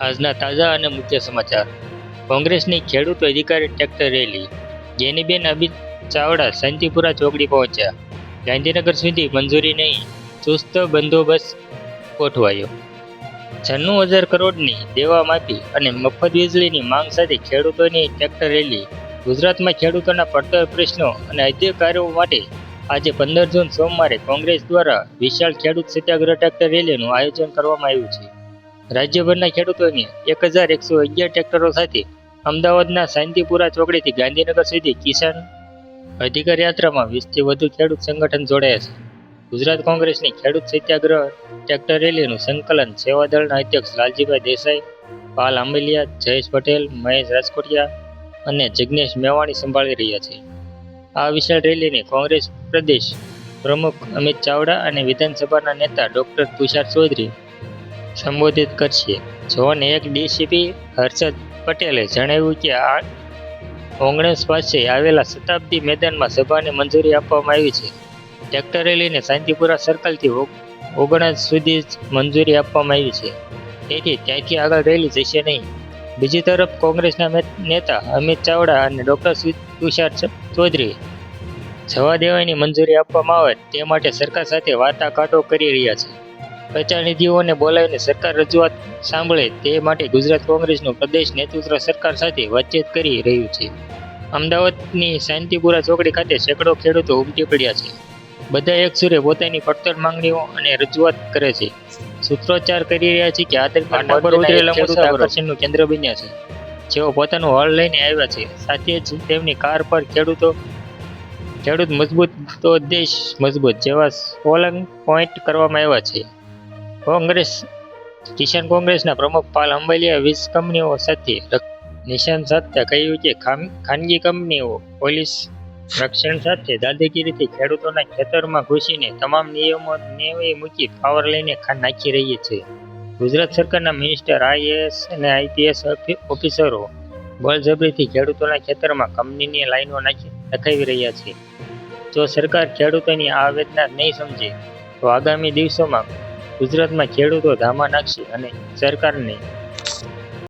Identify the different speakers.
Speaker 1: આજના તાજા અને મુખ્ય સમાચાર. કોંગ્રેસની ખેડૂત અધિકારી ટ્રેક્ટર રેલી. ગેનીબેન અમિત ચાવડા શાંતિપુરા ચોકડી પહોંચ્યા. ગાંધીનગર સુધી મંજૂરી નહીં, ચુસ્ત બંદોબસ્ત ગોઠવાયો. 96,000 કરોડની દેવા માફી અને મફત વીજળીની માંગ સાથે ખેડૂતોની ટ્રેક્ટર રેલી. ગુજરાતમાં ખેડૂતોના પડતર પ્રશ્નો અને અધિકારો માટે આજે 15 જૂન સોમવારે કોંગ્રેસ દ્વારા વિશાળ ખેડૂત સત્યાગ્રહ ટ્રેક્ટર રેલીનું આયોજન કરવામાં આવ્યું છે. રાજ્યભરના ખેડૂતોને 1,111 ટ્રેક્ટરો સાથે અમદાવાદના શાંતિપુરા ચોકડીથી ગાંધીનગર સુધી કિસાન અધિકાર યાત્રામાં 20થી વધુ ખેડૂત સંગઠન જોડાયા છે. ગુજરાત કોંગ્રેસની ખેડૂત સત્યાગ્રહ ટ્રેક્ટર રેલીનું સંકલન સેવાદળના અધ્યક્ષ લાલજીભાઈ દેસાઈ, પાલ આંબલિયા, જયેશ પટેલ, મહેશ રાજકોટિયા અને જિગ્નેશ મેવાણી સંભાળી રહ્યા છે. આ વિશાળ રેલીને કોંગ્રેસ પ્રદેશ પ્રમુખ અમિત ચાવડા અને વિધાનસભાના નેતા ડોક્ટર તુષાર ચૌધરી સંબોધિત કરશે. ઝોન 1 ડીસીપી હર્ષદ પટેલે જણાવ્યું કે આ ઓગણસ પાસે આવેલા શતાબ્દી મેદાનમાં સભાને મંજૂરી આપવામાં આવી છે. ટ્રેક્ટર રેલીને શાંતિપુરા સર્કલથી 19 સુધી જ મંજૂરી આપવામાં આવી છે, તેથી ત્યાંથી આગળ રેલી જશે નહીં. બીજી તરફ કોંગ્રેસના નેતા અમિત ચાવડા અને ડોક્ટર તુષાર ચૌધરી જવા દેવાની મંજૂરી આપવામાં આવે તે માટે સરકાર સાથે વાટાઘાટો કરી રહ્યા છે. પ્રતિનિધિઓને બોલાવીને સરકાર રજૂઆત સાંભળે તે માટે ગુજરાત કોંગ્રેસનું પ્રદેશ નેતૃત્વ સરકાર સાથે વાતચીત કરી રહ્યું છે. અમદાવાદની શાંતિપુરા ચોકડી ખાતે સેંકડો ખેડૂતો ઉમટી પડ્યા છે. બધા એકસુરે પોતાની પડતર માંગણીઓ અને રજૂઆત કરે છે. સૂત્રોચ્ચાર કરી રહ્યા છે કે આ દરમિયાન પર ઉતરેલા મુસાફરો આકર્ષણનું કેન્દ્ર બન્યા છે, જેઓ પોતાનું હળ લઈને આવ્યા છે. સાથે જ તેમની કાર પર ખેડૂત મજબૂત તો દેશ મજબૂત જેવા સ્લોગન પોઈન્ટ કરવામાં આવ્યા છે. કિસાન કોંગ્રેસના પ્રમુખ પાલ આંબલિયા વીજ કંપનીઓ સાથે નિશાન સાધતા કહ્યું કે ખાનગી કંપનીઓ પોલીસ રક્ષણ સાથે દાદાગીરીથી ખેડૂતોના ખેતરમાં ઘૂસીને તમામ નિયમો નેવે મૂકી પાવર લઈને નાખી રહી છે. ગુજરાત સરકારના મિનિસ્ટર, આઈએએસ અને આઈપીએસ ઓફિસરો બળજબરીથી ખેડૂતોના ખેતરમાં કંપનીની લાઈનો નખાવી રહ્યા છે. જો સરકાર ખેડૂતોની આ વેદના નહીં સમજે તો આગામી દિવસોમાં ગુજરાતમાં ખેડૂતો ધામા નાખશે અને સરકારને